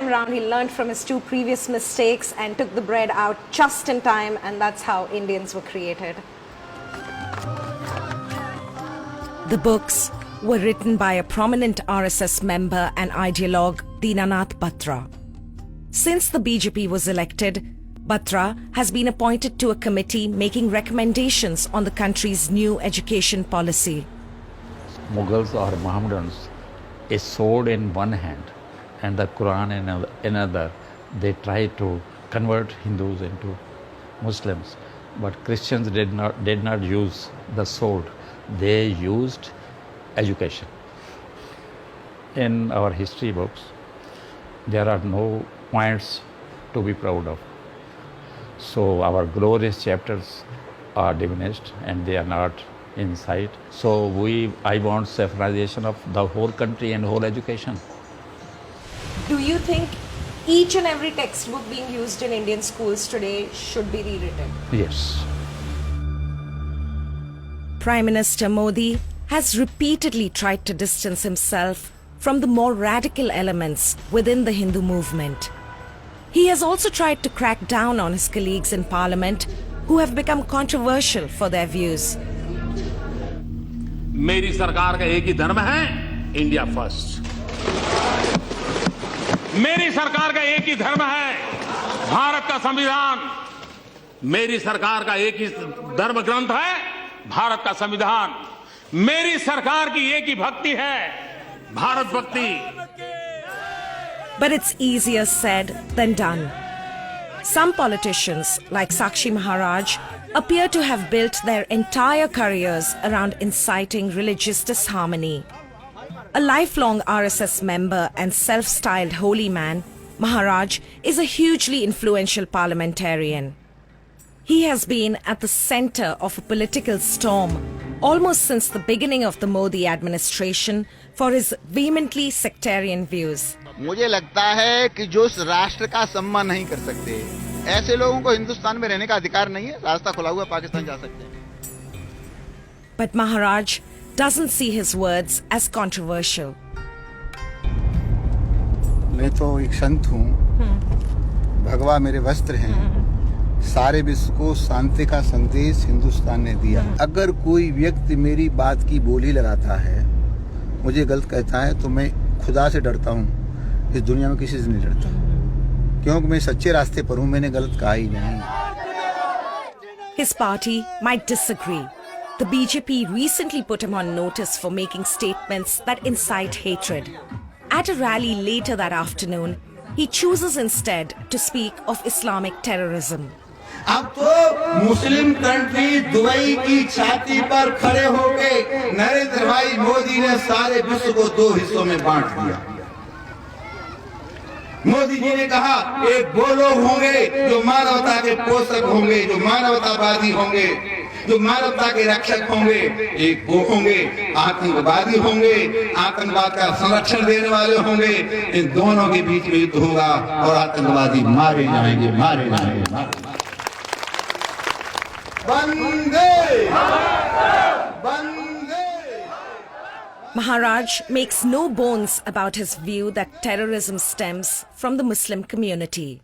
time around, he learned from his two previous mistakes and took the bread out just in time, and that's how Indians were created. The books were written by a prominent RSS member and ideologue, Dinanath Batra. Since the BJP was elected, Batra has been appointed to a committee making recommendations on the country's new education policy. Mughals or Mohammedans, a sword in one hand and the Quran in another, they try to convert Hindus into Muslims. But Christians did not use the sword. They used education. In our history books, there are no points to be proud of. So our glorious chapters are diminished and they are not in sight. So I want Saffronization of the whole country and whole education. Do you think each and every textbook being used in Indian schools today should be rewritten? Yes. Prime Minister Modi has repeatedly tried to distance himself from the more radical elements within the Hindu movement. He has also tried to crack down on his colleagues in parliament who have become controversial for their views. मेरी सरकार का एक ही धर्म है, India first. मेरी सरकार का एक ही धर्म है, भारत का संविधान। मेरी सरकार का एक ही धर्म ग्रंथ है, भारत का संविधान। मेरी सरकार की एक ही भक्ति है, भारत भक्ति। But it's easier said than done. Some politicians, like Sakshi Maharaj, appear to have built their entire careers around inciting religious disharmony. A lifelong RSS member and self-styled holy man, Maharaj is a hugely influential parliamentarian. He has been at the center of a political storm almost since the beginning of the Modi administration for his vehemently sectarian views. मुझे लगता है कि जो इस राष्ट्र का सम्मान नहीं कर सकते, ऐसे लोगों को हिंदुस्तान में रहने का अधिकार नहीं है। रास्ता खुला हुआ, पाकिस्तान जा सकते हैं। But Maharaj doesn't see his words as controversial. मैं तो एक संत हूँ, भगवा मेरे वस्त्र हैं, सारे विश्व को शांति का संदेश हिंदुस्तान ने दिया। अगर कोई व्यक्ति मेरी बात की बोली लगाता है, मुझे गलत कहता है, तो मैं खुदा से डरता हूँ, इस दुनिया में किसी से नहीं डरता, क्योंकि मैं सच्चे रास्ते पर हूँ, मैंने गलत कहा ही नहीं। His party might disagree. The BJP recently put him on notice for making statements that incite hatred. At a rally later that afternoon, he chooses instead to speak of Islamic terrorism. अब तो Muslim country Dubai की छाती पर खड़े होके नरेंद्र भाई मोदी ने सारे विश्व को दो हिस्सों में बांट दिया। मोदी जी ने कहा एक वो लोग होंगे जो मानवता के पोषक होंगे, जो मानवतावादी होंगे, जो मानवता के रक्षक होंगे, एक वो होंगे आतंकवादी होंगे, आतंकवाद का संरक्षण देने वाले होंगे। इन दोनों के बीच में युद्ध होगा और आतंकवादी मारे जाएंगे, मारे जाएंगे। वंदे वंदे। Maharaj makes no bones about his view that terrorism stems from the Muslim community.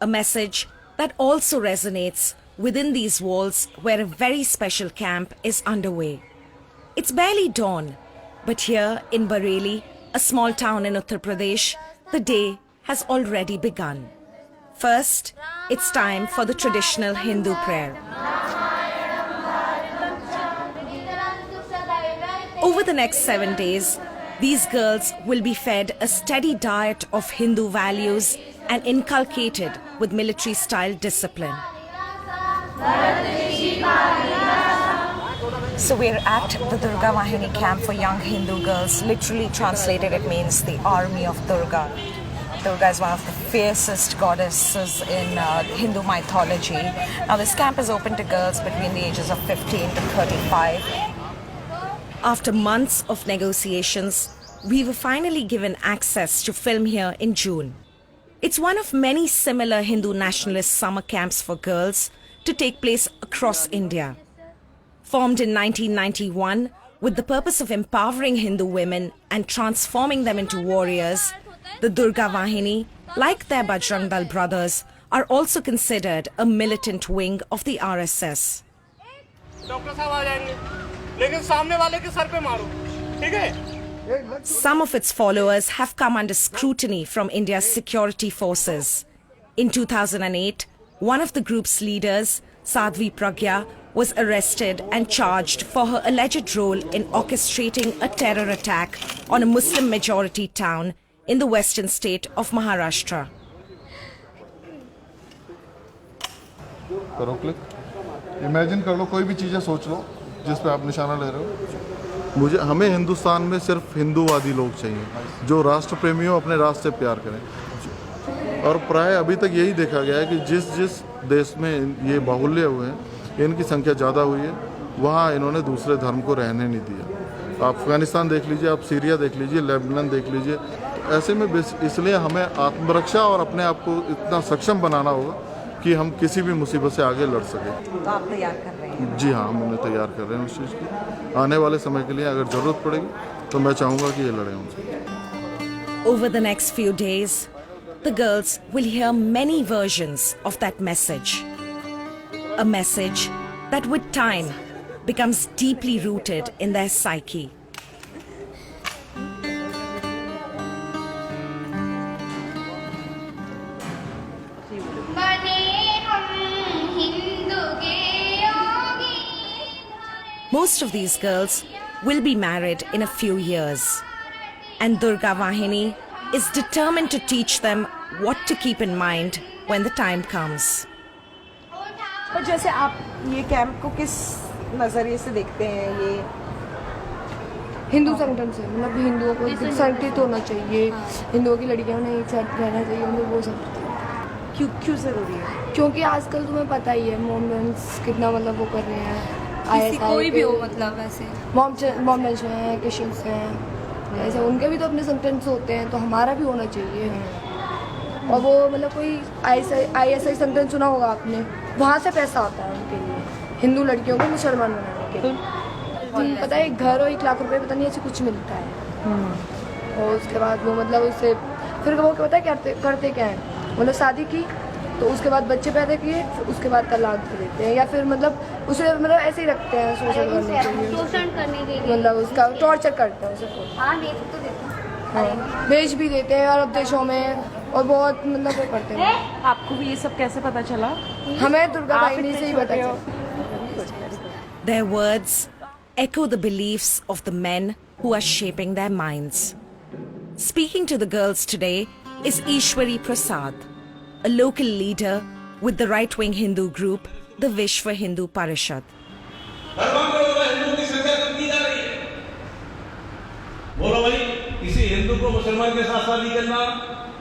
A message that also resonates within these walls where a very special camp is underway. It's barely dawn, but here in Bareilly, a small town in Uttar Pradesh, the day has already begun. First, it's time for the traditional Hindu prayer. Over the next 7 days, these girls will be fed a steady diet of Hindu values and inculcated with military-style discipline. So we're at the Durga Vahini camp for young Hindu girls. Literally translated, it means the army of Durga. Durga is one of the fiercest goddesses in Hindu mythology. Now this camp is open to girls between the ages of 15 to 35. After months of negotiations, we were finally given access to film here in June. It's one of many similar Hindu nationalist summer camps for girls to take place across India. Formed in 1991 with the purpose of empowering Hindu women and transforming them into warriors, The Durga Vahini, like their Bajrang Dal brothers, are also considered a militant wing of the RSS. Doctor साहब आ जाएंगे, लेकिन सामने वाले के sir पे मारो, ठीक है? Some of its followers have come under scrutiny from India's security forces. In 2008, one of the group's leaders, Sadhvi Pragya, was arrested and charged for her alleged role in orchestrating a terror attack on a Muslim-majority town in the western state of Maharashtra. करो click. Imagine कर लो, कोई भी चीज़ें सोच लो जिस पे आप निशाना ले रहे हो। हमें हिंदुस्तान में सिर्फ हिंदूवादी लोग चाहिए जो राष्ट्र प्रेमी हो, अपने राष्ट्र से प्यार करें। और प्राय अभी तक यही देखा गया है कि जिस देश में ये बाहुल्य हुए हैं, इनकी संख्या ज़्यादा हुई है, वहाँ इन्होंने दूसरे धर्म को रहने नहीं दिया। आप अफगानिस्तान देख लीजिए, आप सीरिया देख लीजिए, लेबनान देख लीजिए। तो ऐसे में इसलिए हमें आत्मरक्षा और अपने आप को इतना सक्षम बनाना होगा कि हम किसी भी मुसीबत से आगे लड़ सकें। तो आप तैयार कर रहे हैं? जी हाँ, हम उन्हें तैयार कर रहे हैं उस चीज़ की। आने वाले समय के लिए अगर ज़रूरत पड़ेगी तो मैं चाहूँगा कि ये लड़ें उनसे। Over the next few days, the girls will hear many versions of that message. A message that with time becomes deeply rooted in their psyche. Most of these girls will be married in a few years, and Durga Vahini is determined to teach them what to keep in mind when the time comes. पर जैसे आप ये camp को किस नज़रिए से देखते हैं? ये हिंदू संगठन से, मतलब हिंदुओं को संगठित होना चाहिए, हिंदुओं की लड़कियों ने एक साथ रहना चाहिए, मतलब वो सब। क्यों ज़रूरी है? क्योंकि आजकल तुम्हें पता ही है मोमेंट्स कितना मतलब वो कर रहे हैं, कोई भी हो, मतलब ऐसे मोमेंट्स हैं, क्रिश्चियंस हैं, ऐसे उनके भी तो अपने संगठन होते हैं, तो हमारा भी होना चाहिए। और वो मतलब कोई ISI संगठन सुना होगा आपने, वहाँ से पैसा आता है उनके लिए, हिंदू लड़कियों को मुसलमान बनाने के लिए। पता है, 1 घर और 1 लाख रुपए पता नहीं ऐसे कुछ मिलता है। और उसके बाद वो मतलब उससे फिर वो पता है करते क्या है, मतलब शादी की तो उसके बाद बच्चे पैदा किए, उसके बाद तलाक दे देते हैं, या फिर मतलब उसे मतलब ऐसे ही रखते हैं शोषण करने के लिए, मतलब उसका टॉर्चर करते हैं उसको, बेच भी देते हैं अरब देशों में, और बहुत मतलब वो करते हैं। आपको भी ये सब कैसे पता चला? हमें दुर्गा वाहिनी से ही पता चला। Their words echo the beliefs of the men who are shaping their minds. Speaking to the girls today is Ishwari Prasad, a local leader with the right-wing Hindu group, the Vishwa Hindu Parishad. Hindu की संख्या कम की जा रही है। बोलो भाई, किसी हिंदू को मुसलमान के साथ शादी करना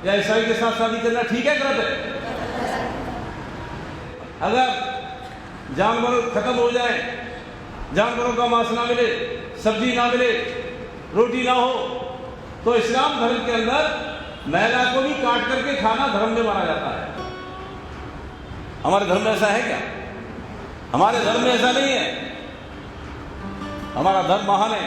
या ईसाई के साथ शादी करना ठीक है, गलत है? अगर जानवर खत्म हो जाए, जानवरों का मांस ना मिले, सब्जी ना मिले, रोटी ना हो, तो इस्लाम धर्म के अंदर महिला को भी काट करके खाना धर्म में माना जाता है। हमारे धर्म में ऐसा है क्या? हमारे धर्म में ऐसा नहीं है। हमारा धर्म महान है।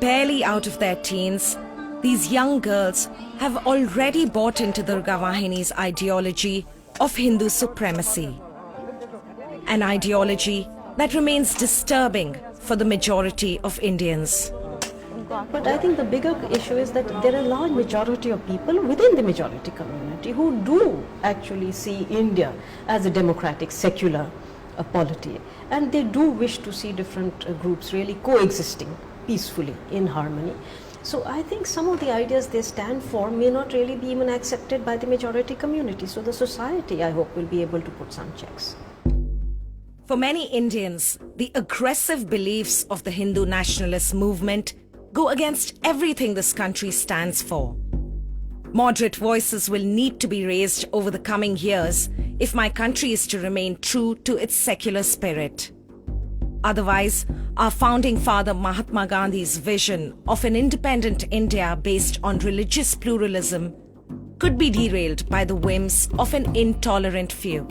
Barely out of their teens, these young girls have already bought into Durga Vahini's ideology of Hindu supremacy. An ideology that remains disturbing for the majority of Indians. But I think the bigger issue is that there are a large majority of people within the majority community who do actually see India as a democratic, secular polity. And they do wish to see different groups really coexisting peacefully in harmony. So I think some of the ideas they stand for may not really be even accepted by the majority community. So the society, I hope, will be able to put some checks. For many Indians, the aggressive beliefs of the Hindu nationalist movement go against everything this country stands for. Moderate voices will need to be raised over the coming years if my country is to remain true to its secular spirit. Otherwise, our founding father Mahatma Gandhi's vision of an independent India based on religious pluralism could be derailed by the whims of an intolerant few.